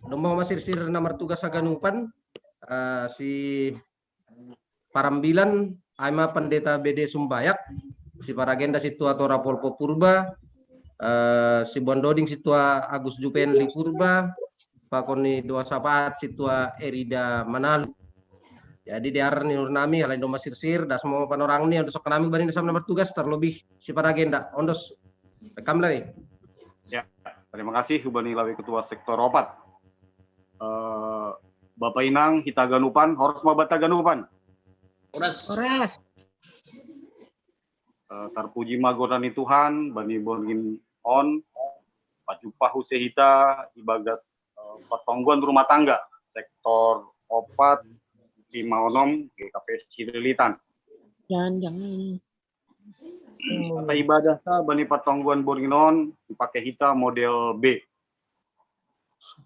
Domba masir-sir nomor tugas aganupan si Parambilan Aima Pendeta BD Sumbayak, si Paragenda situa Tora Polpo Purba, si Bondoding situa Agus Jupenli Purba, Pakoni Dua Sapaat situa Erida Manalu. Jadi di arni nami halain domba sir-sir das semua panorang ni untuk kami banding sama nomor tugas terlebih si Paragenda ondos rekam lagi. Ya, terima kasih Hubani Lawi Ketua Sektor Opat. Bapak Inang Hitaganupan, Horos Mabataganupan. Horas. Terpuji magorani Tuhan, Bani Borgin On, Pacupah Husehita, Ibagas Pertongguan Rumah Tangga, Sektor Opat, Timaonom, GKP Cililitan. Jangan. Kata ibadah Bani Pertongguan Borgin On, dipakai hita model B.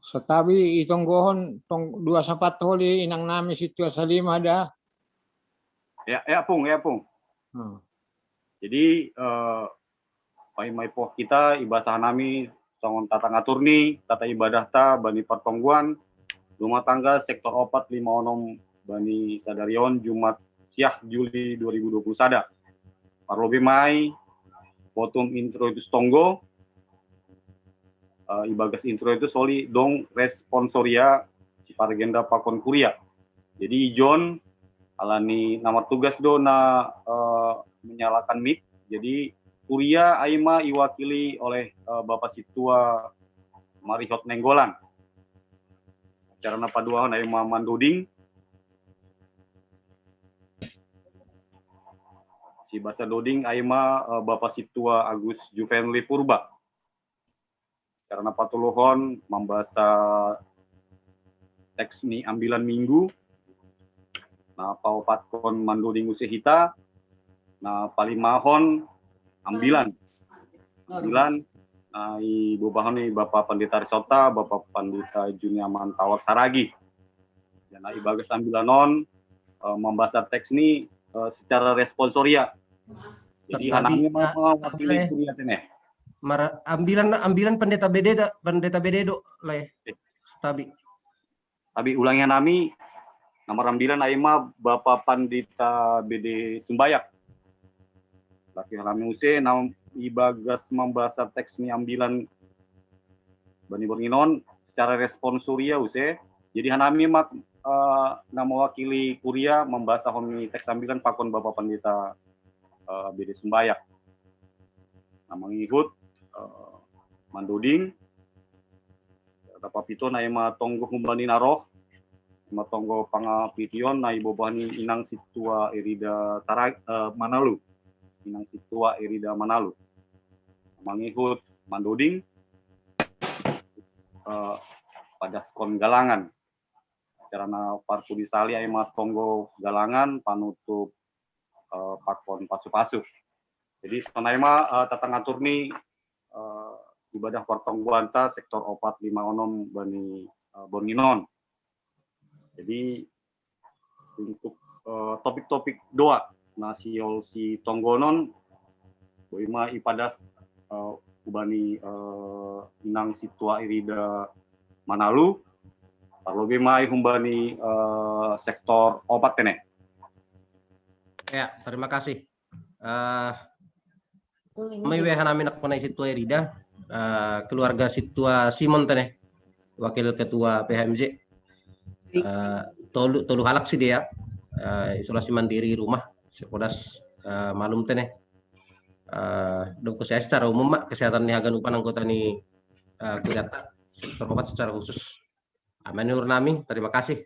Setabi itong gohon tong 2 sapat holi inang nami situasi 5 ada. Ya Pung. Jadi Mai poh kita ibadah nami songon tata ngaturni, tata ibadah ta Bani Pertongguan rumah tangga sektor opat 56 Bani Sadarion Jumat Siah Juli 2020 sada. Parlobe mai potom intro itu stonggo. Ibagas intro itu soli dong responsoria si Paragenda Pakon Kuria. Jadi John alani nomor tugas do na menyalakan mic. Jadi Kuria Aima iwakili oleh Bapak Situa Marihot Nenggolan. Acara paduan Aima Mandoding. Si Basa Doding Aima Bapak Situa Agus Juvenli Purba. Karena patuluhon membaca teks ni ambilan minggu. Nah, paupatkon Mandoding Usehita. Nah, palimahon ambilan. Nah, ibu bahan ni Bapak Pandita Risota, Bapak Pandita Juniaman Tawar Saragi. Dan nah, ibagas ambilanon membaca teks ni secara responsoria. Jadi hanangnya mau wakili kuliah sini. Ambilan pendeta BD do leh tabi ulangnya nami nomor ambilan aima Bapak Pandita BD Sumbayak laki nami use nam ibagas membaca teks ni ambilan Bani Borginon secara responsoria use jadi hanami mak nama wakili kuria membaca honi teks ambilan pakon Bapak Pandita BD Sumbayak nama ngikut Mandoding, Bapak Pito na ima tonggo humbani naroh, ima tonggo pangapition na ibobani inang situa Erida Manalu, inang situa Erida Manalu, mangikut Mandoding, pada skon galangan, karena partu disali ima tonggo galangan panutup pakon pasu-pasu. Jadi sebenarnya tata ngatur ni ibadah pertongguan ta sektor opat 56 Bani Borginon. Jadi untuk topik-topik doa nasiol si tonggonon boima ipadas Bani inang situa Erida Manalu parlobe mai humbani sektor opat tene. Ya, terima kasih. May wehan namin ako na situa Erida, keluarga situa Simon tene, wakil ketua PHMJ. Tolu halak sih dia, isolasi mandiri rumah, sekodas malum tene. Dok saya secara umum mak kesehatan ni haganupan anggota ni kelihatan sektor obat secara khusus. Menurut nami, terima kasih.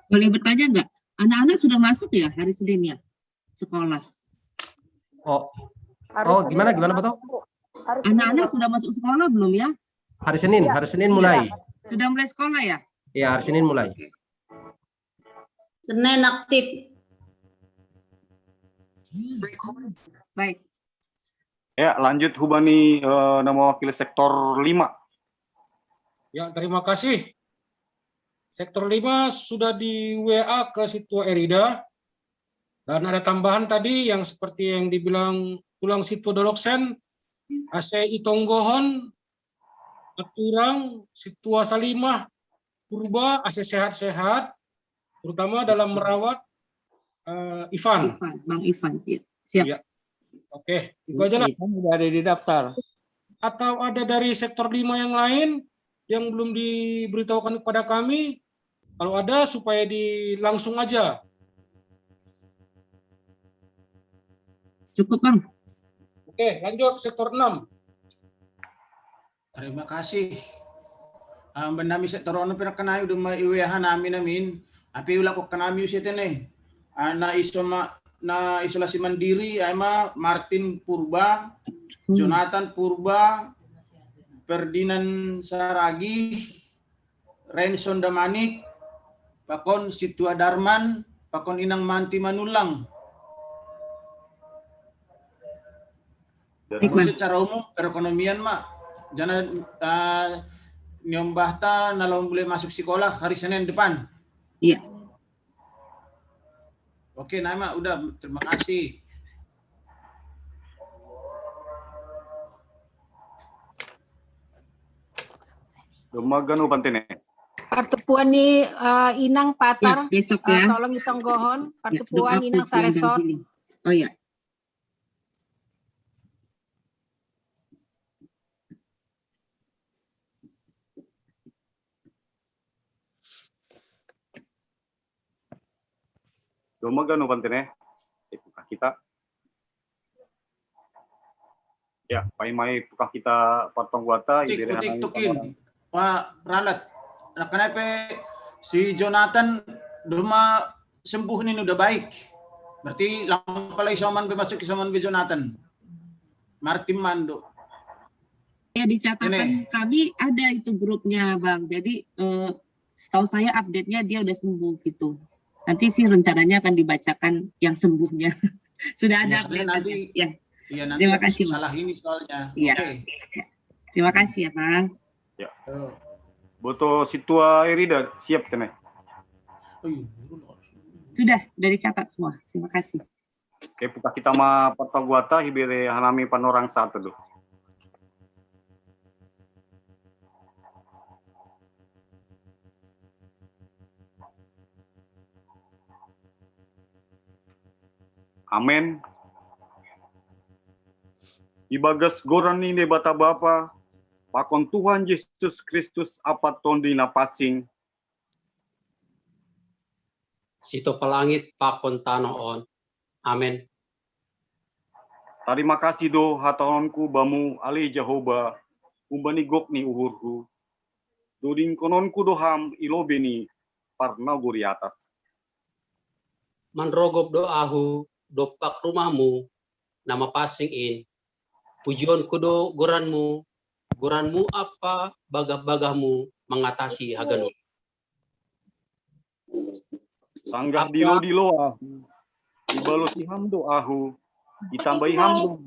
Boleh bertanya nggak? Anak-anak sudah masuk ya hari Senin ya sekolah? Oh, gimana Pak? Anak-anak sudah masuk sekolah belum ya? Hari Senin mulai. Sudah mulai sekolah ya? Iya, hari Senin mulai. Senin aktif. Baik. Ya, lanjut Hubani nama wakil sektor 5. Ya, terima kasih. Sektor 5 sudah di WA ke Situa Erida. Dan ada tambahan tadi yang seperti yang dibilang tulang Situa Doloksen, AC Itonggohon, aturang situa salimah purba ase sehat-sehat, terutama dalam merawat Ivan. Bang Ivan. Ya. Siap. Iya. Oke, itu aja lah. Kan udah ada di daftar. Atau ada dari sektor 5 yang lain yang belum diberitahukan kepada kami? Kalau ada supaya langsung aja. Cukup, Bang. Oke, lanjut sektor 6. Terima kasih. Benami sektor ono pira kanay udah maiwehan namin. Api ulah ko kanami usetene. Na isolasi mandiri ama Martin Purba, Jonathan Purba, Ferdinand Saragi, Renson Damanik, Pakon Situa Darman, Pakon Inang Manti Manulang. Baik, Bang. Secara umum perekonomian mak, jangan nyombahta nalong boleh masuk sekolah hari Senin depan. Iya. Oke, nama udah, terima kasih. Dumagano pantene. Partupuan ni Inang Ya, Patar, besok ya. tolong itong gohon. Ya, Partupuan doa Inang pujian dan Saresot. healing. Oh ya. Dumagano pantene. Puka kita. Ya, mai puka kita potong guata. Tik tukin. Pak Ralat, kenapa si Jonathan duma sembuh nih udah baik. Berarti lang pala isoman masuk isoman be Jonathan. Martin Mando. Ya, di catatan kami ada itu grupnya, Bang. Jadi setahu saya update-nya dia udah sembuh gitu. Nanti sih rencananya akan dibacakan yang sembuhnya. Sudah ada Ya, update nanti, ya. Iya, nanti Terima kasih, Bang. salah ini soalnya. Iya. Oke. Terima kasih ya, Bang. Ya. Boto situa Erida siap kene. Sudah dicatat semua. Terima kasih. Oke, puka kita ma potong guata hibere hanami panorang satu tuh. Amen. Ibagas goran ini bata bapa, pakon Tuhan Yesus Kristus apa tondi na pasing. Sito palangit pakon tanoon. Amen. Terima kasih do hataonku bamu ali Jehovah, umbani gok ni uhurku. Doding kononku doham ilobeni parnaguri atas. Manrogop doahu, dopak rumahmu, nama pasing in. Pujion kudo goranmu apa bagah-bagahmu mengatasi haganu. Sanggah dilo ahu, ibalo si hamdo ahu, ditambahi hamdo.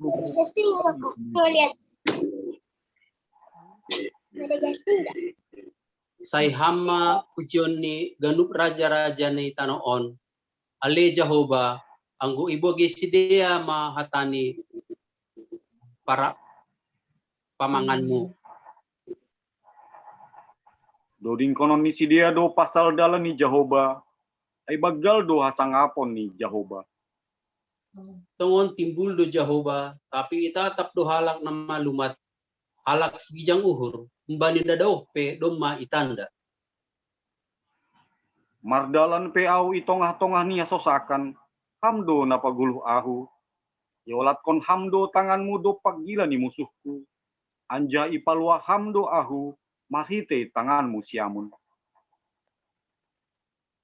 Say hama pujion ni ganup raja-raja ni tanoon. Ale Jehovah, anggo ibogi sidea mahatani para pamanganmu. Doding konon ni si dia do pasal dalan ni Jehovah, ay bagal do hasangapon ni Jehovah. Tungon timbul do Jehovah, tapi itatap do halak na malumat. Halak sigijang uhur, mbani dadao pe doma itanda. Mardalan pe au itongah-tongah ni asosakan, hamdo na paguluh ahu. Yolat kon hamdo tanganmu do paggila ni musuhku. Anja ipalwa hamdo ahu, mahite tanganmu siamun.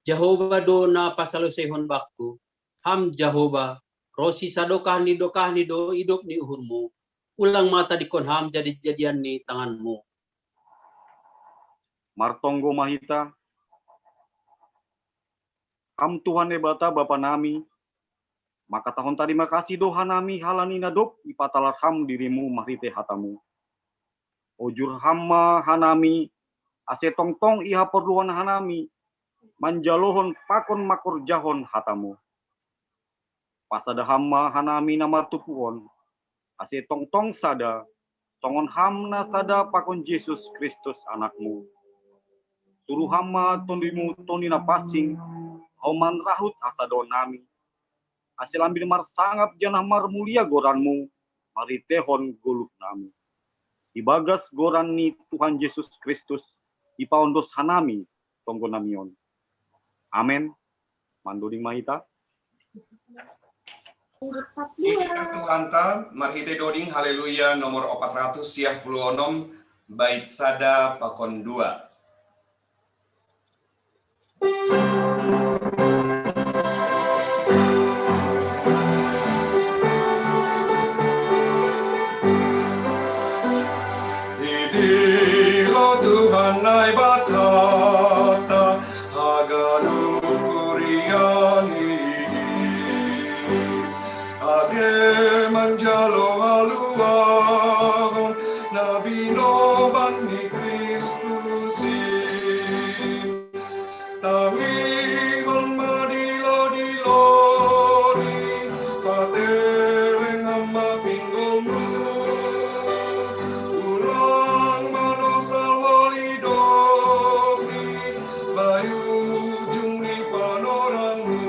Jehovah do na pasalusehon bakku. Ham Jehovah, rosi sadokah ni do idop ni uhurmu. Ulang mata di kon ham jadi-jadian ni tanganmu. Martonggo mahita. Ham Tuhan ebata Bapa nami. Maka tahun tadi makasih doha nami halani nadop ipatalar ham dirimu mahite hatamu. Ojur hamma hanami ase tongtong iha perluan hanami manjalohon pakon makor jahon hatamu. Pasada hamma hanami namar tupuon ase tongtong sada Songon hamna sada pakon Yesus Kristus anakmu. Suruh hama tondimu tondina pasing, hauman rahut asado nami. Hasil ambil mar sangap janah mar mulia goranmu, mari tehon goluh nami. Ibagas goran ni Tuhan Yesus Kristus, ipaondos hanami, tonggo namion. Amen. Mandoding mahita. Ika Tuhanta, marhite doding haleluya nomor 400 bait sada pakon 2. Idilo Tuhan nai bakata haganu kuriani age manjalo haluang nabi no bani Kristusi tangigon madilo dilori pateleng amma pinggolmu ulang manosal walidoni bayu jungni panorangmu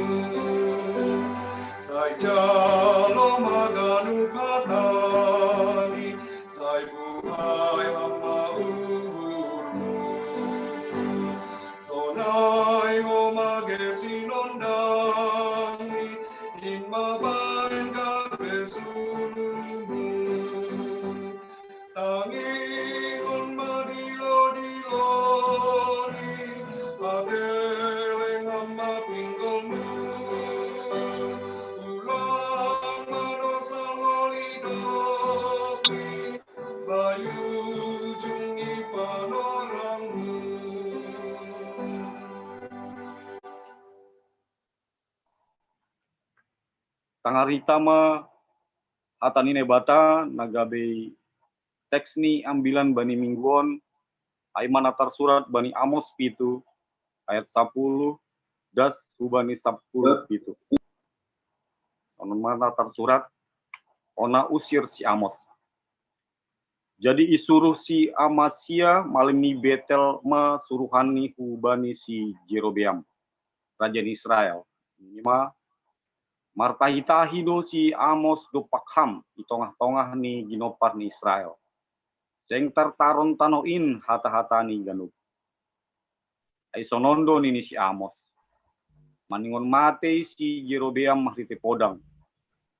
sai jalo maganu patani sai buhay hamba uburmu sonai ho magesinondani in mabain gabesulumu tangigon madilo-diloni pateleng amma pinggolmu ulang manosal walidoni bayu jungi panorangmu. Tangaritama hatanine bata nagabe teks ni ambilan bani mingguon aiman atar surat bani Amos pitu ayat 10 das hubani 10 pitu. Onon atar surat ona usir si Amos. Jadi isuruh si Amasia malimi Betel ma suruhani hubani si Jerobeam raja Israel. Lima martahi-tahi do si Amos do pakham di tongah-tongah ni ginopar ni Israel. Seng tartaron tanoin hata-hata ni ganup. Ay sonondo ni si Amos. Maningon mate si Jerobeam mahrite podang.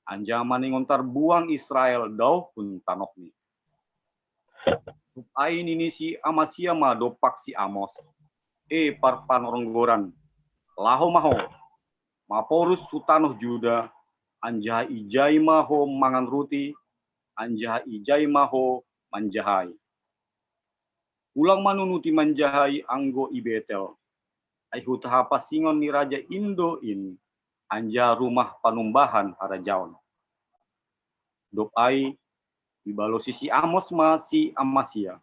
Anja maningon tarbuang Israel daw pun tanok ni. Ay ni si Amasia ma dopak si Amos. Parpan oronggoran. Laho maho. Maporus hutanoh Juda, anja ijai maho mangan ruti, anja ijai maho manjahai. Ulang manunuti manjahai anggo i Betel. Ai hutaha pasingon ni Raja Indo in, anja rumah panumbahan harajaon. Dop ai ibalo si Amos ma si Amasia.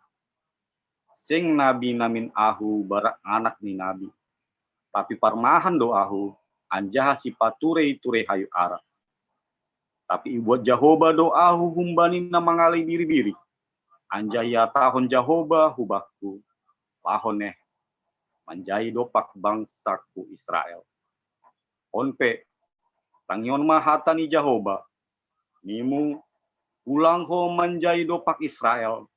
Seng nabi namin ahu barak anak ni nabi. Tapi parmahan do ahu, anjaha si pature-ture hayu ara. Tapi ibuat Jahoba doahu humbani na mangalay biri-biri. Anjaya tahon Jahoba hubahku. Pahoneh. Manjay dopak bangsaku Israel. Onpe. Tangyon mahata ni Jahoba. Nimu ulang ho manjay dopak Israel.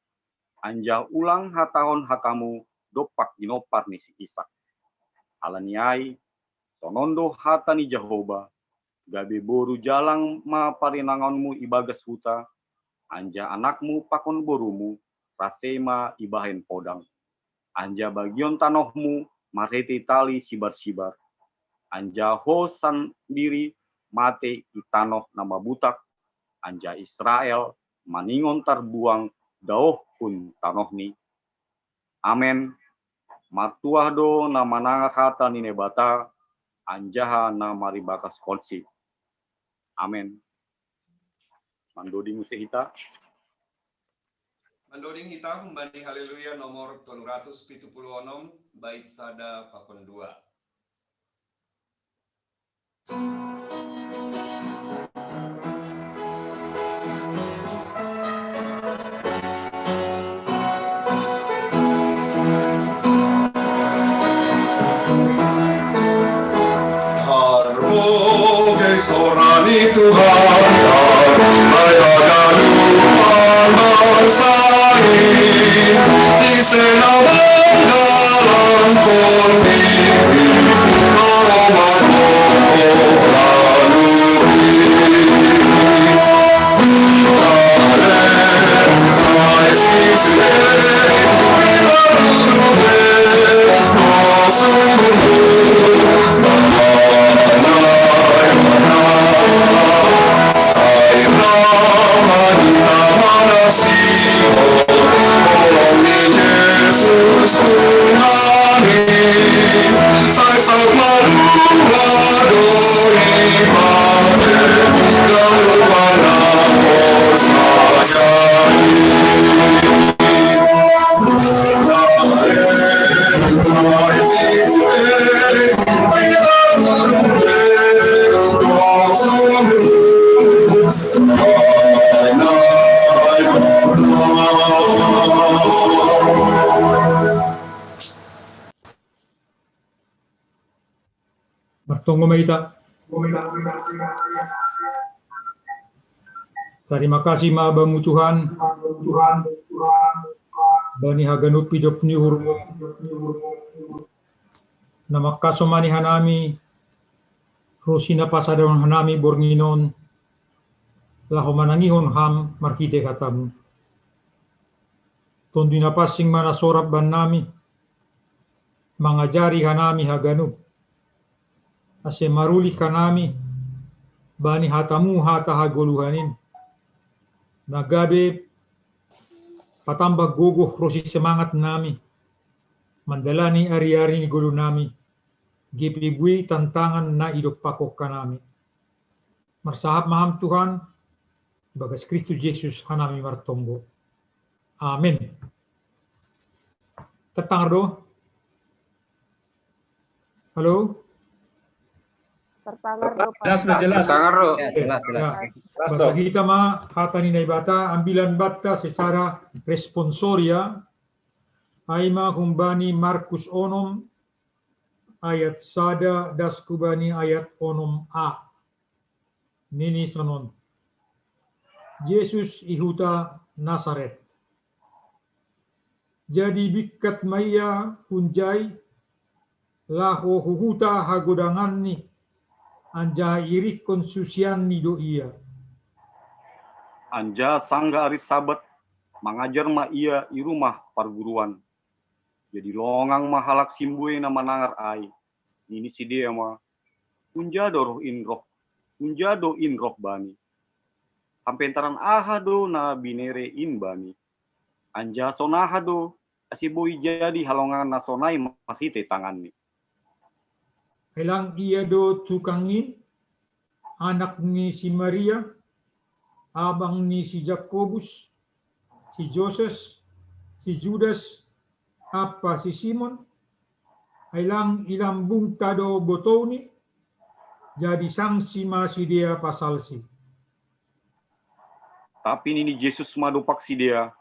Anja ulang hatahon hatamu dopak ginopar ni si Isak. Alaniai. Sonondo hata ni Jahoba, gabe boru jalang ma parinanganmu ibagas huta, anja anakmu pakon borumu, rasema ibahen podang. Anja bagion tanohmu, marete tali sibar-sibar. Anja hosan diri, mate itanoh nama butak, anja Israel, maningon tarbuang, daoh pun tanoh ni. Amen. Matuah do nama nangar hata ni nebata, anjaha na maribakas kolsi. Amen. Mandoding musehita. Mandoding hita humbani haleluya nomor 376 bait sada pakon 2. Tuhan Maya ganupan bangsa ini di senaman dalam kondisi aroma pokok pranuri Bertunggu Maita. Terima kasih ma bangu Tuhan. Bani haganup hidup ni hurmu. Nama kasomani hanami. Rosina pasadon hanami bornginon. Laho manangihon ham markite katamu. Tondina pasing mana sorap ban nami. Mangajari hanami haganup. Ase maruli kanami bani hatamu hata hagoluhanin nagabe patambah gogoh rosi semangat nami mandalani ari-ari ni golu nami gipibui tantangan na idok pakok kanami marsahap maham Tuhan bagas Kristus Yesus hanami martombo amin. Tertangar halo. Jelas. Bata kita ma hata ni naibata ambilan bata secara responsoria aima kumbani Markus onom ayat sada das kubani ayat onom a nini sonon Yesus ihuta Nazaret jadi bikat maya kunjai laho huhuta hagodangan ni anja irik konsusian ni do iya. Anja sangga ari sabat mengajar ma ia i rumah perguruan. Jadi longang mahalak simbue na manangar ai. Ini si dia ma unjado in roh bani. Kampentaran ahado na binere in bani. Anja sonahado asiboi jadi halongan nasonai masite tangan ni. Elang ia do tukangin, anak ni si Maria, abang ni si Jakobus, si Joses, si Judas, apa si Simon, elang ilambung tado botoni, jadi sangsi masih dia pasal si. Tapi ini Yesus madupak si dia,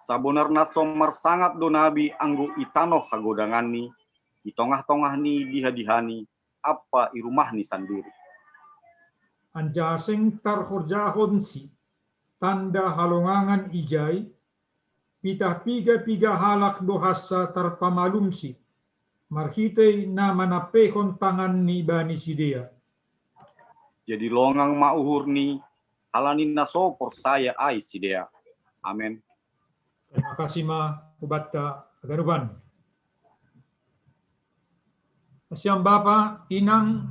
sabonarna somar sangat do nabi anggo itanoh hagodangan ni, di tengah-tengah ni dihadihani apa i rumah ni sendiri. Anjaseng tarhorjahon si tanda halongangan ijai pitah piga halak dohasa tarpamalum si marhitei na manapehon tangan ni bani sidea. Jadi longang mauhur ni halanin na sopor saya ai sidea. Amin. Terima kasih ma ubata agaruban. Siang Bapa, Inang,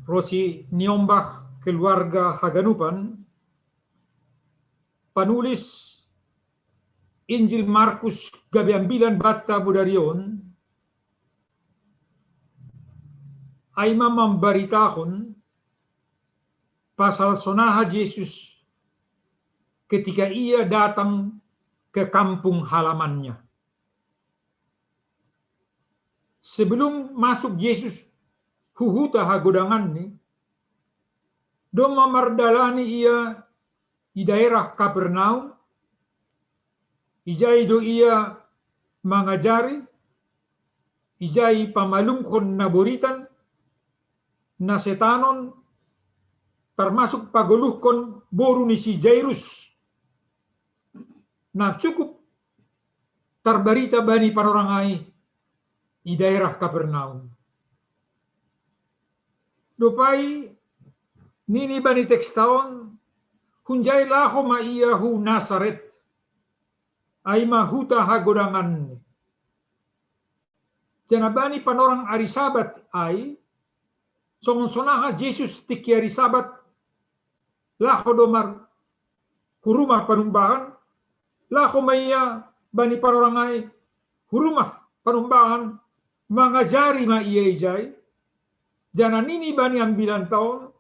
Rosi Niombah, keluarga Haganupan, penulis Injil Markus gabiambilan bata budarion, Aima memberitakan pasal sonaha Yesus ketika ia datang ke kampung halamannya. Sebelum masuk Yesus huhuta hagodangan ni, do memardalani ia di daerah Kapernaum, ijai do ia mengajari, ijai pamalungkon na boritan, na setanon, termasuk paguluhkon boru ni si Jairus na cukup terberita bani panorangai di daerah Kapernaum. Dupai nini bani tekstaon hunjai laho ma iyahu Nasaret ay mahuta hagodangan. Janabani panorang ari sabat ay songon-sonaha Jesus tiki ari sabat laho domar hurumah panumbahan laho maiya bani panorangai hurumah panumbahan mangajari ma iya ijay jananini bani ambilan taon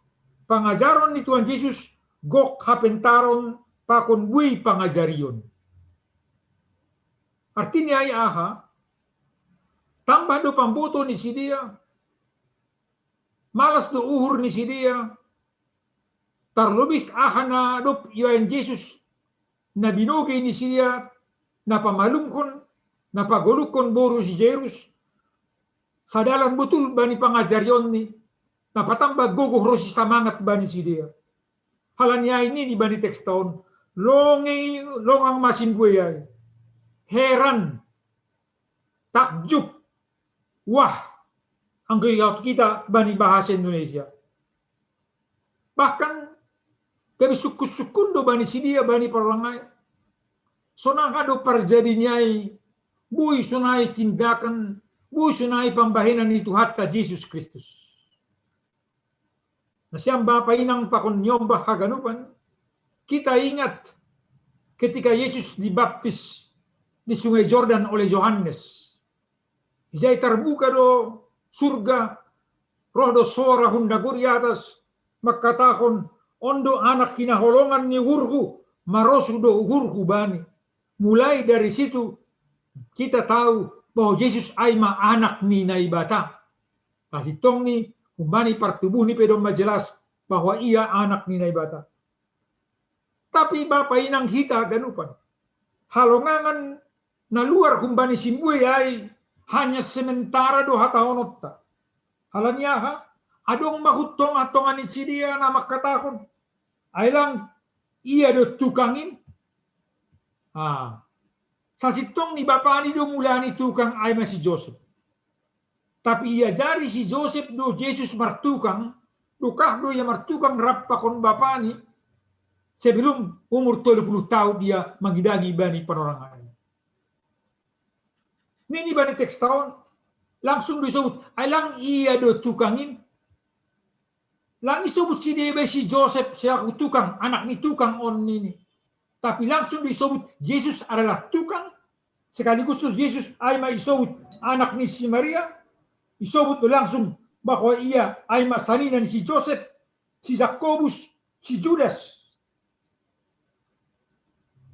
pangajaron ni Tuhan Yesus gok hapentaron pakon bui pangajarion. Artinya ay aha tambah do pamboto ni si dia malas do uhur ni si dia terlebih aha na do iwan Yesus na binogay ni si dia na pamalungkon na pagulukon boru si Jairus sadalan betul bani pangajarion ni na patambah gogoh rosi samangat bani si dia. Halanya ini di bani teks tahun longang masin gue ya heran takjub wah anggo kita bani bahasa Indonesia bahkan kami sukun do bani si dia bani perlangai sonang ado perjadinyai bui sunai tindakan bui sunai pambahinan itu hatta Yesus Kristus. Nah siang Bapak inang pakon nyombah haganupan kita ingat ketika Yesus dibaptis di Sungai Jordan oleh Yohanes. Ijai terbuka do surga, roh do suara hundagur di atas, makatahon ondo anak kinaholongan ni hurhu, marosu do hurhu bani. Mulai dari situ kita tahu bahwa Yesus aima anak ni naibata. Kasih tong ni umani pertubuh ni pedom jelas bahwa ia anak ni naibata. Tapi Bapak inang kita ganupan. Halongangan na luar kumbani simbue ai hanya sementara do hataonotta. Halanya ha adong mahutong atongan si dia nama katahon. Ailang ia do tukangin. Sasitong ni Bapak ni do mulani tukang ai masih Joseph. Tapi ia jari si Joseph do Yesus martukang, dukah do ia martukang rappakon Bapak ni sebelum umur 20 tahun dia mengidagi bani panorangan. Nini bani teks tahun langsung disebut ailang iya do tukangin. Lang disebut si dia si Joseph siaku tukang, anak ni tukang on nini. Tapi langsung disebut Yesus adalah tukang. Sekaligus Yesus aima disebut anak ni si Maria. Disebut langsung bahwa ia aima salinan si Joseph, si Yakobus, si Judas.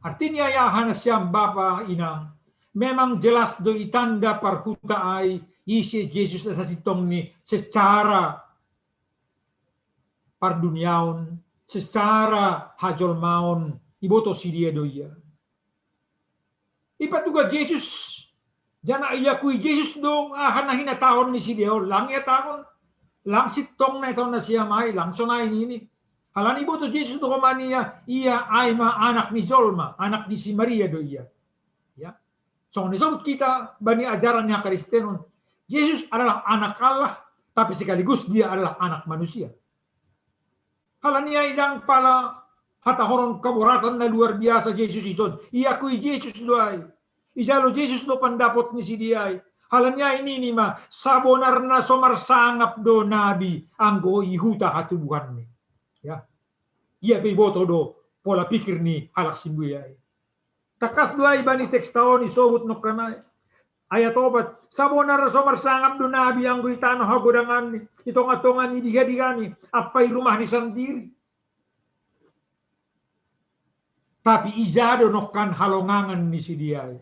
Artinya ya hanasyam Bapa inang memang jelas do itanda parhuta ai isi Yesus asasitong ni secara parduniaon, secara hajol maon iboto si dia do iya. Ipat juga Yesus jana iya kui Yesus do hanahina tahun ni si dia lang ya tahun lang sitong na ito na siya mai lang so na ini. Halan iboto Yesus do komania iya aima anak ni Zolma, anak ni si Maria do iya. Ya. So disebut kita bani ajarannya Kristen, Yesus adalah anak Allah, tapi sekaligus dia adalah anak manusia. Halania yang pala hata horon kaburatan na luar biasa Yesus itu. Iya kui Yesus doai. Ijalo Yesus do pandapot ni si diai. Halanya ini ni ma sabonar na somar sangap do nabi anggo ihuta hatubuhan ni. Ya. Iya biboto do pola pikir ni halak simbuyai. Takas doai bani teks tahun isobut no kanay. Ayat obat sabonar somar sangap do nabi anggo itano hagodangan ni. Itong-atongan ni diga-digani apay rumah ni sendiri. Tapi ijado nokan halongangan ni si diai.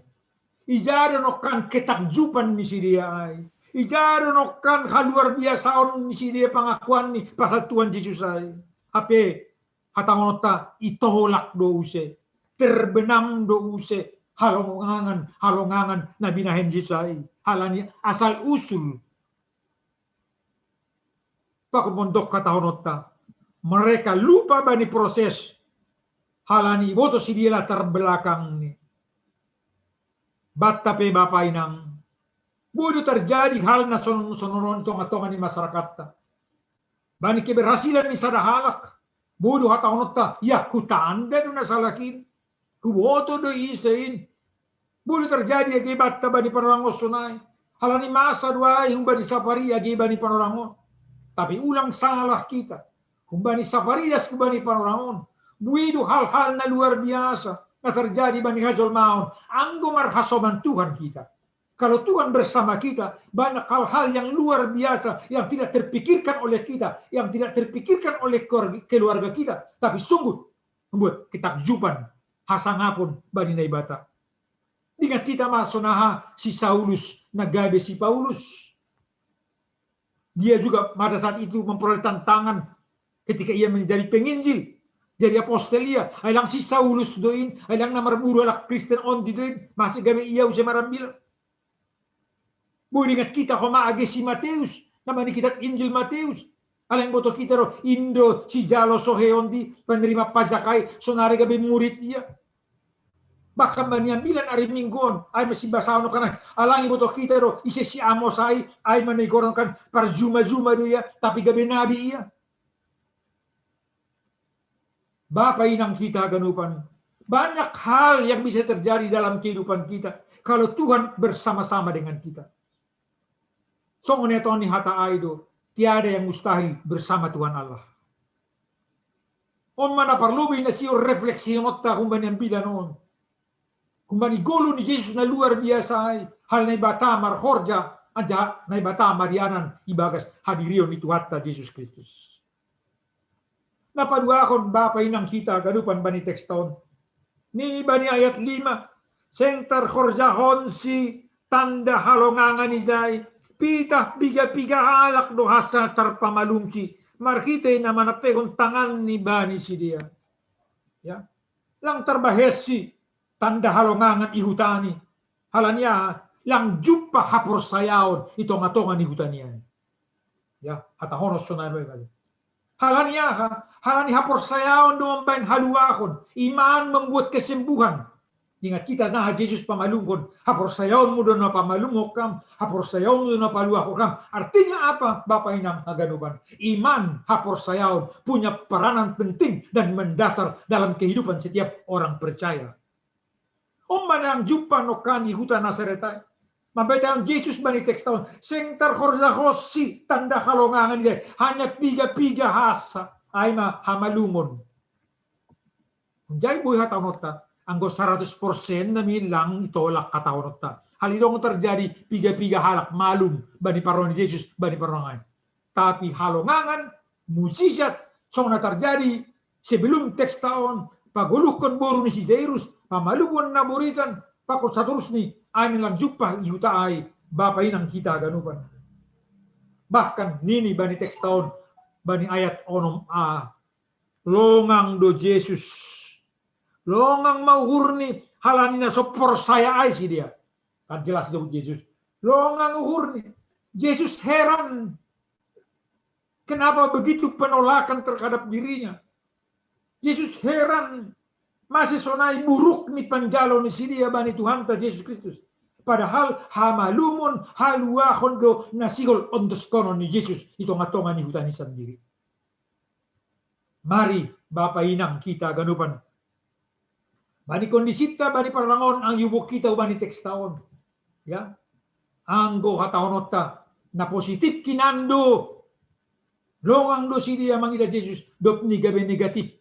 Ijado nokan ketakjupan ni si diai. Ijado nokan haluar biasaon ni si dia pengakuan ni pasal Tuhan Yesus ay. Ape hatangonota itolak do use. Terbenam do use. Halongangan na binahen Yesus ay. Halani asal usul. Pakupondok katahonota. Mereka lupa bani proses. Halani boto si dia latar belakang ni. Batta pe bapa inang. Bodo terjadi hal na sonoron tonga-tonga ni masyarakat. Bani keberhasilan ni sada halak. Bodo hataunota. Ya kutanda do na salakin. Kuboto do isain. Bodo terjadi agi batta bani panorangos sunay. Halani masa dua humba di safari agi bani panorangon. Tapi ulang salah kita. Humba di safari das bani panorangon. Buido hal-hal na luar biasa na terjadi bani hajol maun. Anggo marhasoman Tuhan kita. Kalau Tuhan bersama kita, banyak hal-hal yang luar biasa yang tidak terpikirkan oleh kita, yang tidak terpikirkan oleh keluarga kita, tapi sungguh membuat ketakjuban hasangapun bani naibata. Ingat kita masonaha si Saulus nagabe si Paulus. Dia juga pada saat itu memperoleh tantangan ketika ia menjadi penginjil. Jadi apostelia, ailang si Saulus doin, ailang namar buru alak Kristen on di doin, masih gabe ia usia marambil. Boleh ingat kita koma age si Mateus, namanya kitab Injil Mateus. Alang boto kita ro Indo si Jalo Soheondi penerima pajakai sonare gabe murid dia. Bahkan baniambilan hari mingguan, ay masih basano kana alang boto kita ro ise si Amos ay manegoran kan par juma-juma dia tapi gabe nabi ia. Bapak inang kita ganupan. Banyak hal yang bisa terjadi dalam kehidupan kita kalau Tuhan bersama-sama dengan kita. Songone toni hata aido, tiada yang mustahil bersama Tuhan Allah. On mana parlubi na siyo refleksi ngotta kumbani ang bidanon. Kumbani golo ni Jesus na luar biasa ay hal na ibata marhorja aja na ibata marianan ibagas hadirion itu hatta Jesus Kristus. Napadua akon bapa inang kita gadupan bani tekston. Ni bani ayat 5 sengtar horjahon si tanda halongangan ni jay. Pita piga-piga halak do hasa tarpamalumsi. Markite na manapekon tangan ni bani si dia. Ya. Lang tarbahesi tanda halongangan ihutani. Halanya lang jumpa hapor sayaon ito ngatongan ihutanian. Ya, hatahonos sunay ba. Halanya halani hapor sayaon do mambain haluakon. Iman membuat kesembuhan. Ingat kita na Jesus pamalungkon, hapor sayaon mo doon na pamalungok kam, hapor sayaon mo doon na paluakok kam. Artinya apa, Bapak Inang Haganuban? Iman, hapor sayaon, punya peranan penting dan mendasar dalam kehidupan setiap orang percaya. Manang jumpa no kani hutan Nasaretay. Mabeta ang Jesus bani tekstawan, sengtar horzahosi tanda halongangan dia, hanya piga-piga hasa, ay hamalumon. Jai buhay hatanota, anggo 100% na milang itolak katawon ta. Halidong terjadi piga-piga halak malum bani paron Yesus bani parongan. Tapi halongangan mujizat song na terjadi sebelum teks tahun paguluhkan boru ni si Jairus pamalubon na buritan pakot sa terus ni amin lang jumpa yuta ay Bapak Inang kita ganupan. Bahkan nini bani teks tahun bani ayat onom a longang do Yesus longang mauhurni halani na so persaya ay si dia. Kan jelas do Yesus. Longang uhurni. Yesus heran. Kenapa begitu penolakan terhadap dirinya? Yesus heran. Masih sonai buruk ni panjalo ni si dia bani Tuhan ta Yesus Kristus. Padahal hamalumun haluahon do nasigol ondos kono ni Yesus ito ngatongan ni hutani sendiri. Mari Bapak Inang kita ganupan. Bani kondisita, bani parangon ang yubok kita bani tekstaon. Ya. Anggo hataonota na positif kinando. Longang do si dia mangida Jesus dop ni gabe negatif.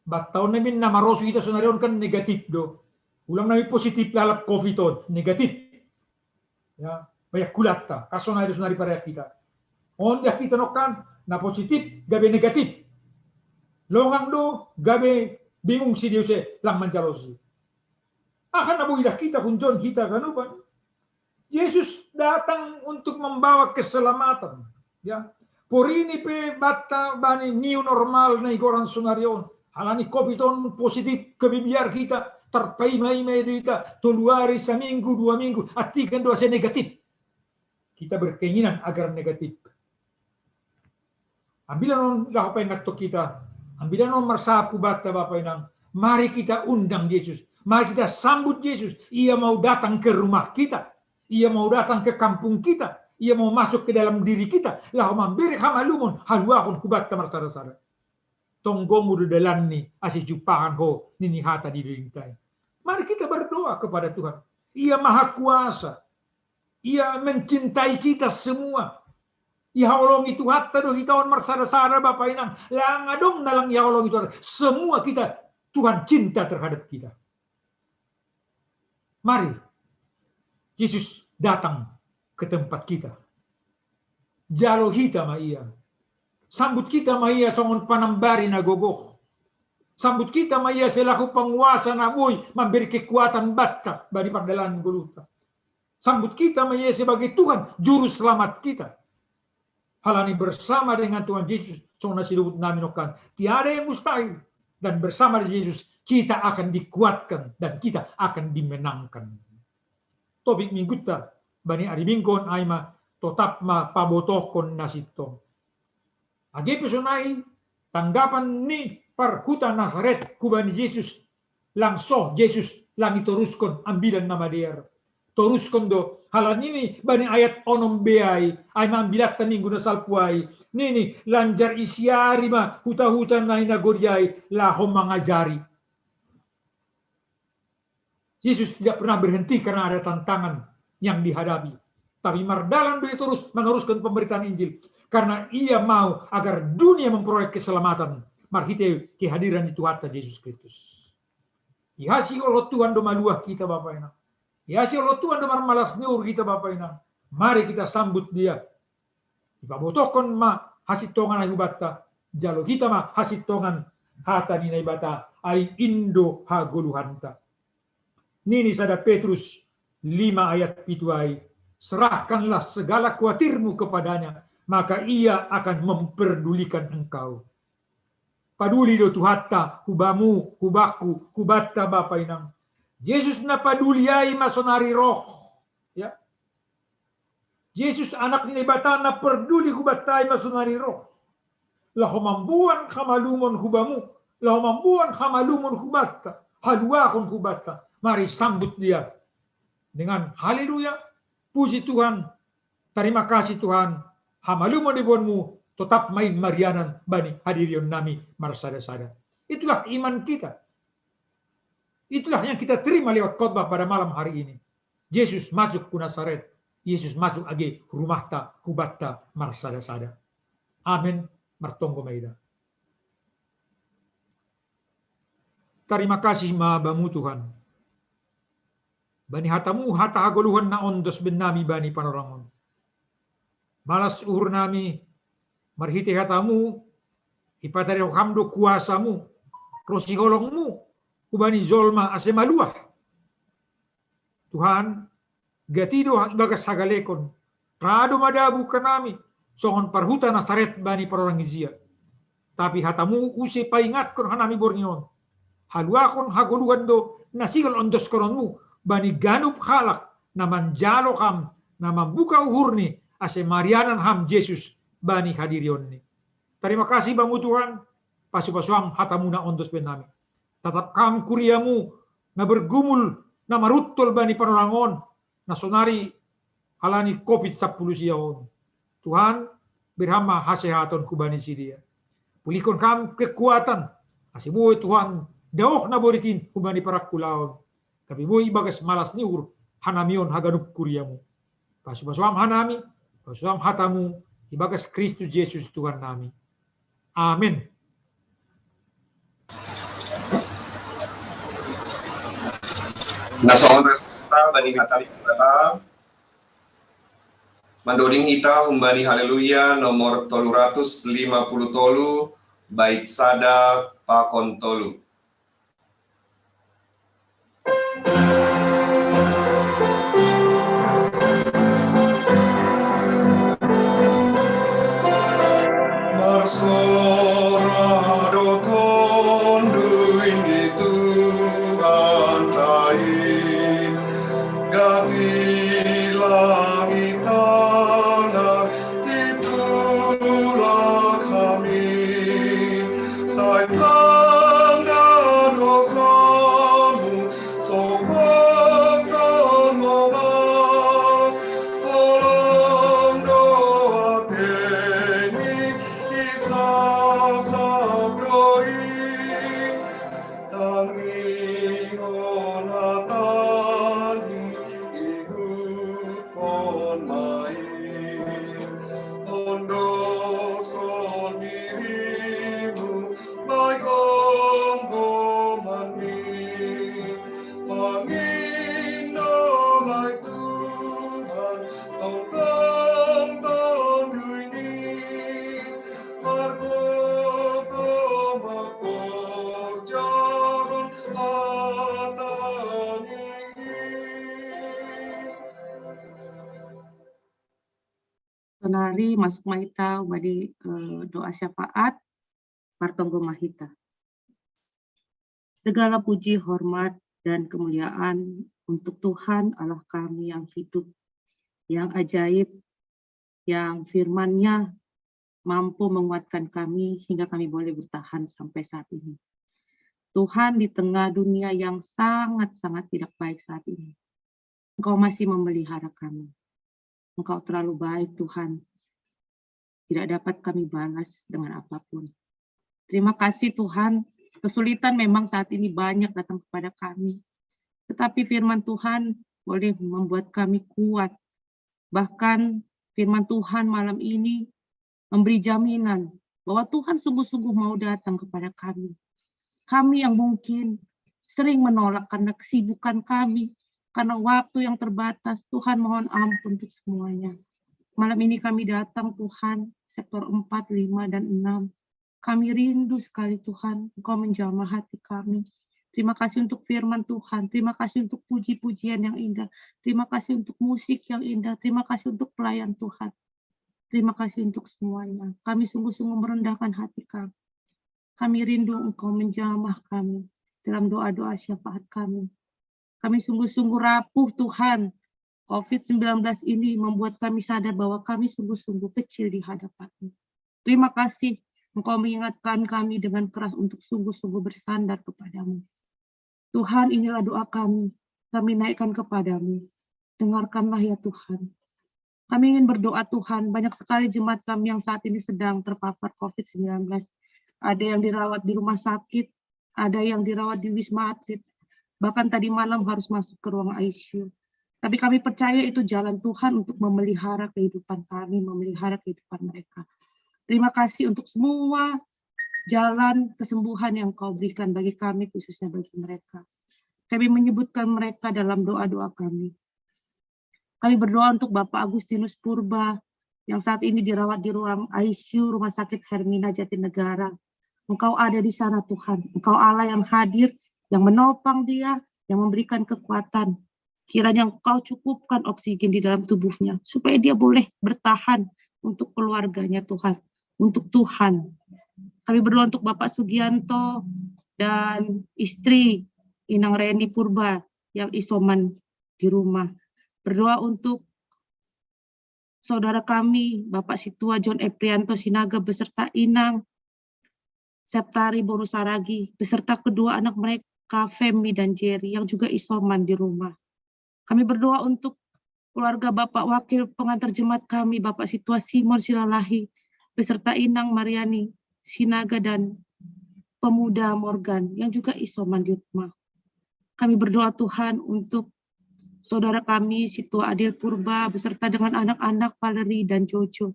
Bataon namin na maroso kita sonarion kan negatif do. Ulang namin positif lalap COVID negatif. Ya. Bayak kulat ta. Kaso na sonari para kita. Onda kita nokan na positif gabe negatif. Longang do gabe bingung si Dios lang manjalosi. Akan nabuhilah kita kunjon kita ganupan. Yesus datang untuk membawa keselamatan. Ya, porini pe bata bani new normal na igoran sunarion. Halani COVID positif kebibiar kita terpaimai kita tuluari seminggu 2 minggu atikan doa negatif. Kita berkeinginan agar negatif. Ambilan lah apa yang ngato kita. Ambilan marsapu bata Bapak Inang. Mari kita undang Yesus. Mari kita sambut Yesus. Ia mau datang ke rumah kita. Ia mau datang ke kampung kita. Ia mau masuk ke dalam diri kita. Lah mambiri hamalumon haluakon kubat tamar-sara-sara. Tonggomu dalam ni asih jupahan ho nini hata di dirintai. Mari kita berdoa kepada Tuhan. Ia maha kuasa. Ia mencintai kita semua. Ia holong itu hatta do hitawan marsara-sara Bapak Inang. Langadong nalang ia holong itu. Semua kita Tuhan cinta terhadap kita. Mari Yesus datang ke tempat kita. Jalo kita ma ia. Sambut kita ma ia songon panambari na gogoh. Sambut kita ma ia selaku penguasa na boy memberi kekuatan batta bagi pagdalan guluta. Sambut kita ma ia sebagai Tuhan juru selamat kita. Halani bersama dengan Tuhan Yesus sona silubut nami nokan. Tiada yang mustahil. Dan bersama Yesus kita akan dikuatkan dan kita akan dimenangkan. Topik minggu ta bani ari minggon aima tetap ma pabotokon nasitong. Agi pesunai tanggapan ni parkuta Nazaret kubani Yesus langso Yesus lang itoruskan ambilan nama dia. Toruskan do halan ini bani ayat onom beai aima ambilat minggu nasalpuai. Nini lanjar isiari ma huta-hutan na inagoriai lahom mengajari. Yesus tidak pernah berhenti karena ada tantangan yang dihadapi. Tapi mardalan dia terus meneruskan pemberitaan Injil. Karena ia mau agar dunia memperoleh keselamatan. Marhite kehadiran di Tuhan Yesus Kristus. Ihasi Allah Tuhan do maluah kita Bapak Inang. Ihasi Allah Tuhan do marmalas nur kita Bapak Inang. Mari kita sambut dia. Ipabotokon ma hasitongan ay hubata. Jalo kita ma hasitongan hata ni naibata ay indo haguluhanta. Nini sada Petrus 5 ayat 7 ay. Serahkanlah segala khawatirmu kepadanya. Maka ia akan memperdulikan engkau. Paduli do tuhata, hubamu, hubaku, hubata Bapak Inang. Yesus na paduliai masonari roh. Ya. Yesus anak ni bata na peduli hubatai masonari roh. Lahomambuan kamalumon hubamu. Lahomambuan kamalumon hubata. Haluakon hubata. Mari sambut dia. Dengan haleluya. Puji Tuhan. Terima kasih Tuhan. Hamalumon dibonmu. Tetap main marianan bani hadirion nami marsada-sada. Itulah iman kita. Itulah yang kita terima lewat khotbah pada malam hari ini. Yesus masuk ke Nazaret. Yesus masuk age rumah ta hubatta marsada-sada. Amin. Martonggo maida. Terima kasih mahabamu Tuhan. Bani hatamu hata hagoluhan na ondos benami bani panorangon. Malas uhur nami marhiti hatamu ipatari hamdo kuasamu rosi holongmu kubani zolma asemaluah. Tuhan gatido bagas hagalekon rado madabu kanami songon parhuta Nazaret bani parorang izia. Tapi hatamu usi paingatkon hanami bornion. Haluakon hagoluhan do nasigal ondos koronmu bani ganup halak naman jalo ham naman buka uhurni ase marianan ham Yesus bani hadirion ni. Terima kasih Bamu Tuhan. Pasu-pasuam hatamu na ondos benami. Tatap kam kuriamu na bergumul na marutol bani panorangon na sonari halani COVID-10 siyaon. Tuhan berhama hasehaton kubani sidia. Pulihkan kam kekuatan. Asimu Tuhan daoh na boritin kubani parakulaon. Tapi mu ibagas malas niur hanamion haganup kuriamu. Pasu-pasuam hanami. Pasuam hatamu ibagas Kristus Yesus Tuhan nami. Amin. Nasoon kita bani hatali kita mandoding ita umbani haleluya nomor 350 tolu bait sada pakon tolu. Marsorado tonduin itu antai gatilah itana itulah kami Kenari masuk Maita ubadi doa syafaat Partonggo Mahita. Segala puji, hormat, dan kemuliaan untuk Tuhan Allah kami yang hidup, yang ajaib, yang firman-Nya mampu menguatkan kami hingga kami boleh bertahan sampai saat ini. Tuhan, di tengah dunia yang sangat-sangat tidak baik saat ini, Engkau masih memelihara kami. Engkau terlalu baik, Tuhan. Tidak dapat kami balas dengan apapun. Terima kasih, Tuhan. Kesulitan memang saat ini banyak datang kepada kami. Tetapi firman Tuhan boleh membuat kami kuat. Bahkan firman Tuhan malam ini memberi jaminan bahwa Tuhan sungguh-sungguh mau datang kepada kami. Kami yang mungkin sering menolak karena kesibukan kami, karena waktu yang terbatas. Tuhan mohon ampun untuk semuanya. Malam ini kami datang, Tuhan, sektor 4, 5, dan 6. Kami rindu sekali, Tuhan, Engkau menjamah hati kami. Terima kasih untuk firman Tuhan. Terima kasih untuk puji-pujian yang indah. Terima kasih untuk musik yang indah. Terima kasih untuk pelayan Tuhan. Terima kasih untuk semuanya. Kami sungguh-sungguh merendahkan hati kami. Kami rindu Engkau menjamah kami dalam doa-doa syafaat kami. Kami sungguh-sungguh rapuh, Tuhan. COVID-19 ini membuat kami sadar bahwa kami sungguh-sungguh kecil di hadapan-Mu. Terima kasih Engkau mengingatkan kami dengan keras untuk sungguh-sungguh bersandar kepada-Mu. Tuhan, inilah doa kami naikkan kepada-Mu. Dengarkanlah ya Tuhan. Kami ingin berdoa Tuhan, banyak sekali jemaat kami yang saat ini sedang terpapar COVID-19. Ada yang dirawat di rumah sakit, ada yang dirawat di Wisma Atlet, bahkan tadi malam harus masuk ke ruang ICU. Tapi kami percaya itu jalan Tuhan untuk memelihara kehidupan kami, memelihara kehidupan mereka. Terima kasih untuk semua jalan kesembuhan yang Kau berikan bagi kami, khususnya bagi mereka. Kami menyebutkan mereka dalam doa-doa kami. Kami berdoa untuk Bapak Agustinus Purba yang saat ini dirawat di ruang ICU Rumah Sakit Hermina Jatinegara. Engkau ada di sana Tuhan. Engkau Allah yang hadir, yang menopang dia, yang memberikan kekuatan. Kiranya Engkau cukupkan oksigen di dalam tubuhnya supaya dia boleh bertahan untuk keluarganya Tuhan, untuk Tuhan. Kami berdoa untuk Bapak Sugianto dan istri Inang Reni Purba yang isoman di rumah. Berdoa untuk saudara kami, Bapak Situa John Eprianto Sinaga beserta Inang Septari Borusaragi, beserta kedua anak mereka, Femi dan Jerry, yang juga isoman di rumah. Kami berdoa untuk keluarga Bapak Wakil Pengantar Jemaat kami, Bapak Situa Simon Silalahi, beserta Inang Mariani Sinaga dan Pemuda Morgan, yang juga isoman di rumah. Kami berdoa Tuhan untuk saudara kami, Situa Adil Purba, beserta dengan anak-anak Valerie dan Jojo,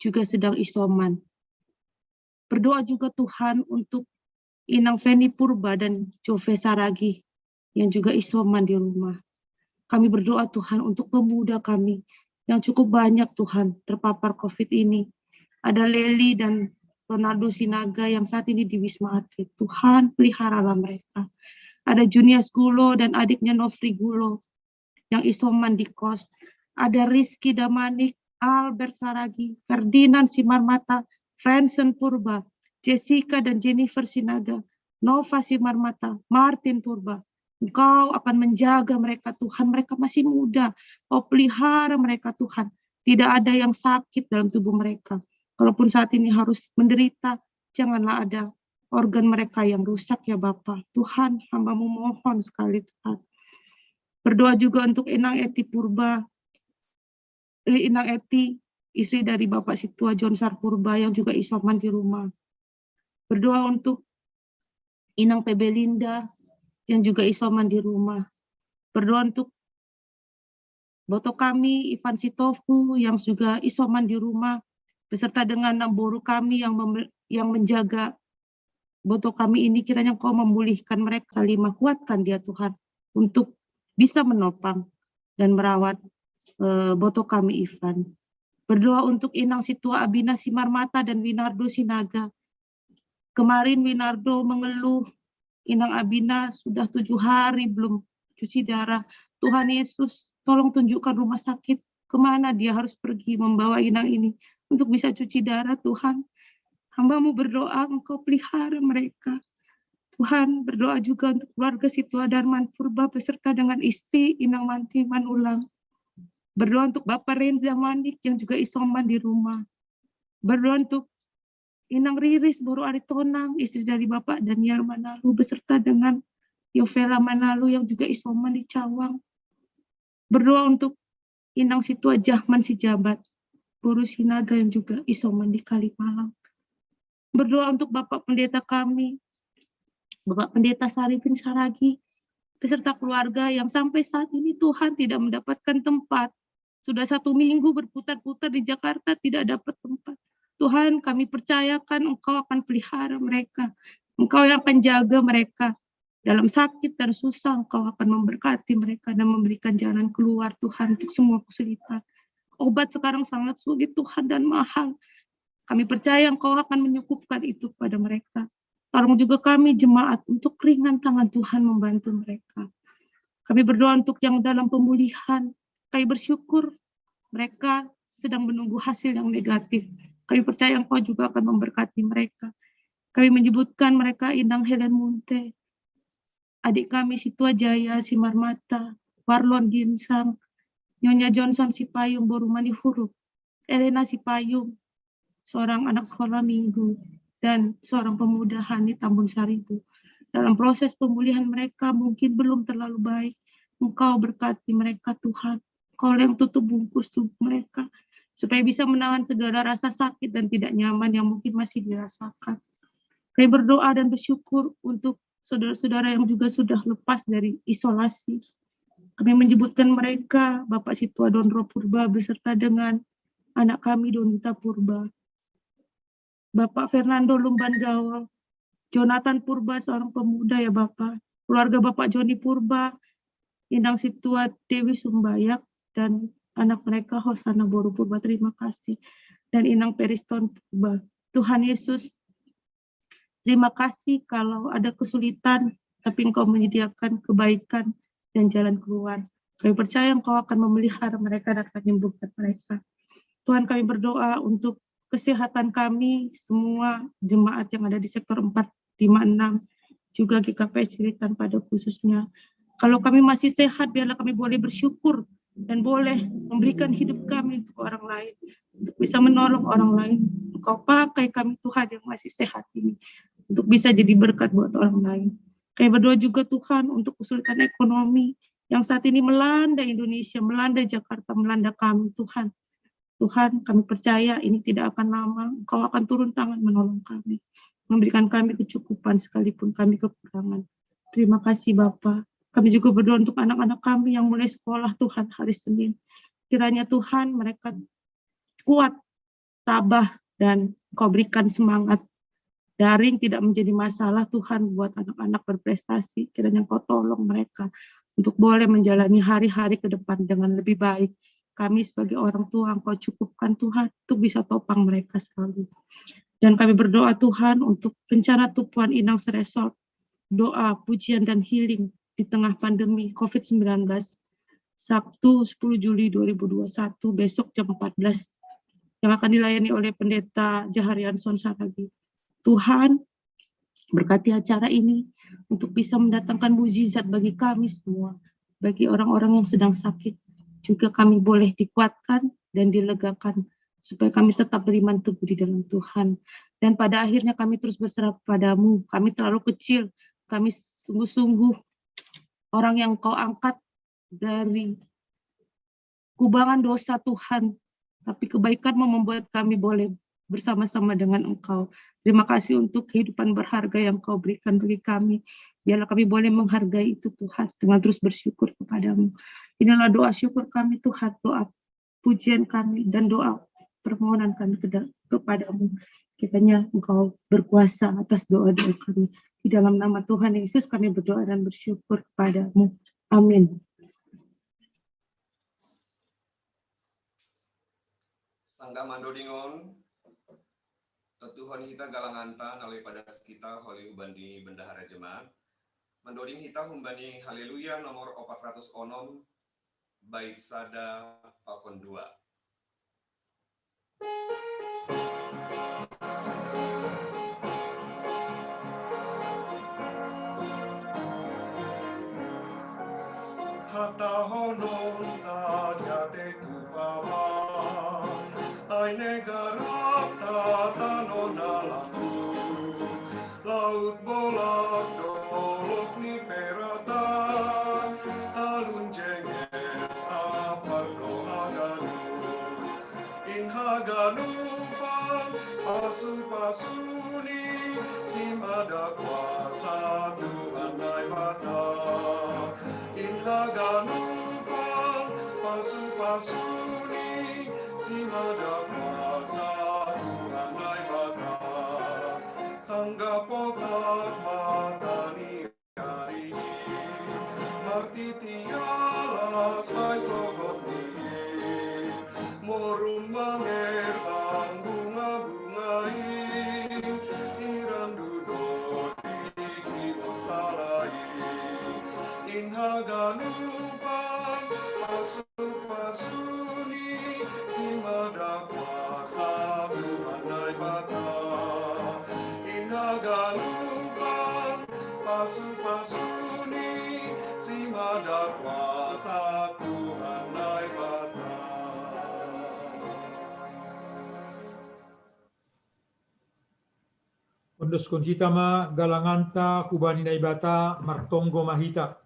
juga sedang isoman. Berdoa juga Tuhan untuk Inang Feni Purba dan Jove Saragi, yang juga isoman di rumah. Kami berdoa Tuhan untuk pemuda kami, yang cukup banyak Tuhan terpapar COVID ini. Ada Leli dan Ronaldo Sinaga yang saat ini di Wisma Atlet. Tuhan, peliharalah mereka. Ada Junias Gulo dan adiknya Nofri Gulo, yang isoman di kos. Ada Rizky Damanik, Albert Saragi, Ferdinand Simarmata, Fransen Purba, Jessica dan Jennifer Sinaga, Nova Simarmata, Martin Purba. Engkau akan menjaga mereka Tuhan, mereka masih muda. Kau pelihara mereka Tuhan. Tidak ada yang sakit dalam tubuh mereka. Kalaupun saat ini harus menderita, janganlah ada organ mereka yang rusak ya Bapa. Tuhan, hamba-Mu mohon sekali Tuhan. Berdoa juga untuk Inang Eti Purba, Inang Eti, istri dari Bapak Situa Jonsar Purba yang juga isoman di rumah. Berdoa untuk Inang PB Linda yang juga isoman di rumah. Berdoa untuk boto kami Ivan Sitofu yang juga isoman di rumah, beserta dengan Namboru kami yang menjaga boto kami ini. Kiranya Kau memulihkan mereka, lima kuatkan dia Tuhan untuk bisa menopang dan merawat boto kami Ivan. Berdoa untuk Inang Situa Abina Simarmata dan Winardo Sinaga. Kemarin Winardo mengeluh, Inang Abina sudah 7 hari belum cuci darah. Tuhan Yesus, tolong tunjukkan rumah sakit Kemana dia harus pergi membawa Inang ini untuk bisa cuci darah, Tuhan. Hamba-Mu berdoa Engkau pelihara mereka. Tuhan, berdoa juga untuk keluarga Situa Darman Purba beserta dengan istri Inang Manti Manulang. Berdoa untuk Bapak Renza Manik yang juga isoman di rumah. Berdoa untuk Inang Riris Boru Aritonang, istri dari Bapak Daniel Manalu beserta dengan Yovela Manalu yang juga isoman di Cawang. Berdoa untuk Inang Situa Jahman Sijabat, Boru Sinaga yang juga isoman di Kalimalang. Berdoa untuk Bapak Pendeta kami, Bapak Pendeta Sarifin Saragi, beserta keluarga yang sampai saat ini Tuhan tidak mendapatkan tempat. Sudah 1 minggu berputar-putar di Jakarta tidak dapat tempat. Tuhan, kami percayakan Engkau akan pelihara mereka. Engkau yang akan jaga mereka. Dalam sakit dan susah, Engkau akan memberkati mereka dan memberikan jalan keluar, Tuhan, untuk semua kesulitan. Obat sekarang sangat sulit, Tuhan, dan mahal. Kami percaya Engkau akan menyukupkan itu kepada mereka. Tolong juga kami jemaat untuk ringan tangan Tuhan membantu mereka. Kami berdoa untuk yang dalam pemulihan. Kami bersyukur mereka sedang menunggu hasil yang negatif. Kami percaya Engkau juga akan memberkati mereka. Kami menyebutkan mereka Inang Helen Munte, adik kami Situa Jaya Simarmata, Warlon Ginsang, Nyonya Johnson Sipayung Borumani Huruf, Elena Sipayung, seorang anak sekolah minggu, dan seorang pemuda Hani Tambun Saribu. Dalam proses pemulihan mereka mungkin belum terlalu baik. Engkau berkati mereka Tuhan. Engkau yang tutup bungkus tubuh mereka, supaya bisa menahan segala rasa sakit dan tidak nyaman yang mungkin masih dirasakan. Kami berdoa dan bersyukur untuk saudara-saudara yang juga sudah lepas dari isolasi. Kami menyebutkan mereka, Bapak Situa Donro Purba beserta dengan anak kami Donita Purba, Bapak Fernando Lumban Gawal, Jonathan Purba seorang pemuda ya Bapak, keluarga Bapak Joni Purba, Inang Situa Dewi Sumbayak, dan anak mereka Hosana Boru Purba, terima kasih. Dan Inang Periston Purba. Tuhan Yesus, terima kasih kalau ada kesulitan, tapi Engkau menyediakan kebaikan dan jalan keluar. Kami percaya Engkau akan memelihara mereka dan akan menyembuhkan mereka. Tuhan, kami berdoa untuk kesehatan kami, semua jemaat yang ada di sektor 4, 5, 6, juga GKP Cilitan pada khususnya. Kalau kami masih sehat, biarlah kami boleh bersyukur dan boleh memberikan hidup kami untuk orang lain, untuk bisa menolong orang lain. Engkau pakai kami Tuhan yang masih sehat ini, untuk bisa jadi berkat buat orang lain. Kami berdoa juga Tuhan untuk kesulitan ekonomi yang saat ini melanda Indonesia, melanda Jakarta, melanda kami Tuhan. Tuhan, kami percaya ini tidak akan lama, Engkau akan turun tangan menolong kami, memberikan kami kecukupan sekalipun kami kekurangan. Terima kasih Bapa. Kami juga berdoa untuk anak-anak kami yang mulai sekolah Tuhan hari Senin. Kiranya Tuhan mereka kuat, tabah, dan Engkau berikan semangat. Daring tidak menjadi masalah Tuhan buat anak-anak berprestasi. Kiranya Engkau tolong mereka untuk boleh menjalani hari-hari ke depan dengan lebih baik. Kami sebagai orang tua Engkau cukupkan Tuhan untuk bisa topang mereka selalu. Dan kami berdoa Tuhan untuk rencana Tupuan Inang Resort, doa, pujian, dan healing di tengah pandemi COVID-19, Sabtu 10 Juli 2021, besok jam 14, yang akan dilayani oleh Pendeta Jaharianson Saragi. Tuhan, berkati acara ini untuk bisa mendatangkan mukjizat bagi kami semua, bagi orang-orang yang sedang sakit. Juga kami boleh dikuatkan dan dilegakan, supaya kami tetap beriman teguh di dalam Tuhan. Dan pada akhirnya kami terus berserah padamu. Kami terlalu kecil, kami sungguh-sungguh orang yang Kau angkat dari kubangan dosa Tuhan, tapi kebaikan-Mu membuat kami boleh bersama-sama dengan Engkau. Terima kasih untuk kehidupan berharga yang Kau berikan bagi kami. Biarlah kami boleh menghargai itu Tuhan, dengan terus bersyukur kepada-Mu. Inilah doa syukur kami Tuhan, doa pujian kami, dan doa permohonan kami kepada-Mu. Kiranya Engkau berkuasa atas doa-doa kami. Di dalam nama Tuhan Yesus kami berdoa dan bersyukur kepada-Mu. Amin. Sangga mandodingon, Tuhan kita galangantan alai pada kita oleh ubandi bendahara jemaat. Mandoding kita humbani haleluya nomor 400 onom bait sada pakon 2. Hata honon tanya te tu baba, ai negara tanona laku, laut bolak dolok ni perata, talun jenges apa no haganu, in haganu pan pasu pasuni, simada kuasa Tuhan nai bata. Inhaganupang pasu-pasuni simada kuasa Tuhan nai bata sangga potak matani hari marti tialas mai sogot ni morum mangerbang bunga-bungai iran duduk di bosalai Inhaganupang pasu-pasuni simada kuasa Tuhan nai bata Inhaganupang pasu-pasuni simada kuasa Tuhan nai bata. Ondos konjitama galanganta kubani naibata martonggo mahita.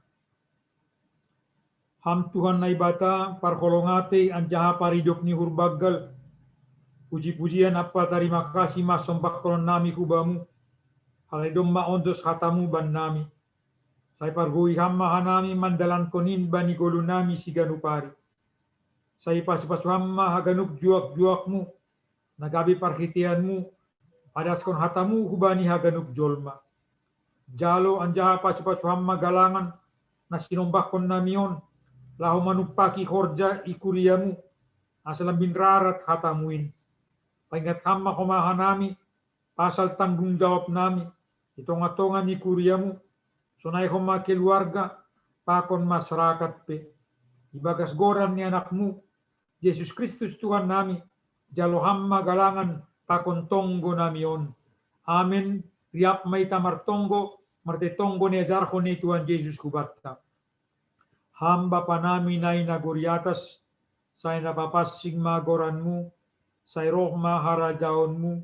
Ham Tuhan naibata parkolongate anjaha paridok ni hurbagal. Puji-pujian apa terima kasih mas sombak kolon nami kubamu. Haledom ma ondos hatamu ban nami. Saya pargoi hamma hanami mandalan konin bani golu nami siganupari. Saya pasu-pasu hamma haganuk juak-juakmu. Nagabi parhitianmu. Adaskon hatamu hubani haganuk jolma. Jalo anjaha pasu-pasu hamma galangan. Nasinombak kon namion. Lahu manupaki horja ikuriamu. Asalam bin rarat hatamuin. Paingat hamma komahanami. Pasal tanggung jawab nami. Itonga-tonga ni kuriamu. Sonai homa keluarga. Pakon masyarakat pe. Ibagas goran ni anakmu. Yesus Kristus Tuhan nami. Jalo hamma galangan. Pakon tonggo namion. Amin. Riap maita martonggo. Marte tonggo ni azarho ni Tuhan Yesus kubatta. Hamba panami nai naguri atas, saya napapasing magoranmu, saya rohma harajaonmu,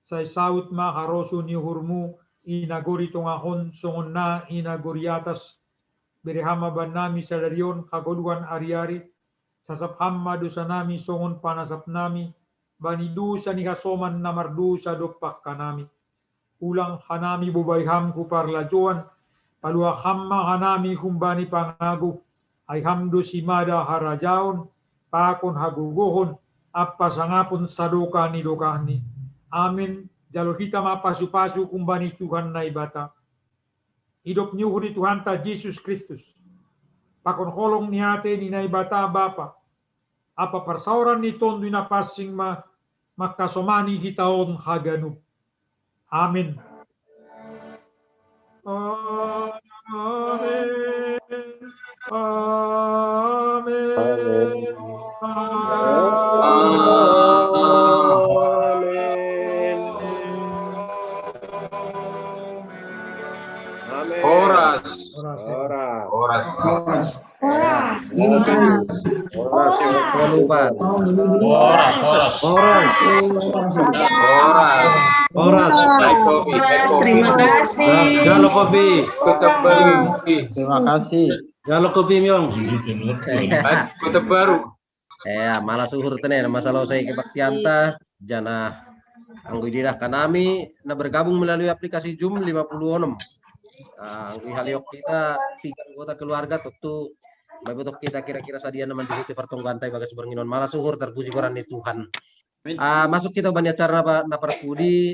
saya saut ma harosu nihurmu, inaguri tongahon songon na inaguri atas, berehama banami sadarion kagoluan ari-ari, sasap hamma dosa nami songon panasap nami, bani dosa ni kasoman namar dosa dopak kanami. Ulang hanami bubay hamku parlajoan, palua hamma hanami kumbani pangagu, ay hamdo simada harajaon, pakon hagugohon, apa sangapun sadoka ni dokahni. Amin. Jalo kita mapasu-pasu kumbani Tuhan naibata. Hidup nyuhuri Tuhan ta Yesus Kristus. Pakon holong ni hati ni naibata Bapa. Apa persauran ni tondo na pasing makasomani hitaon haganup. Amin. Amin. Amin. Horas. Terima kasih. Jalo kopi. Terima kasih. Jalo kopi Myong. Kota baru. Malah suhur tenen masalah saya kebaktianta jana anggo didah kanami na bergabung melalui aplikasi Zoom 56. Anggo haliok kita 3 anggota keluarga tentu betul kita kira-kira sadia naman di pertonggan tay bagas berenginon malah suhur terpuji koran ni Tuhan. Masuk kita banyak acara na perpudi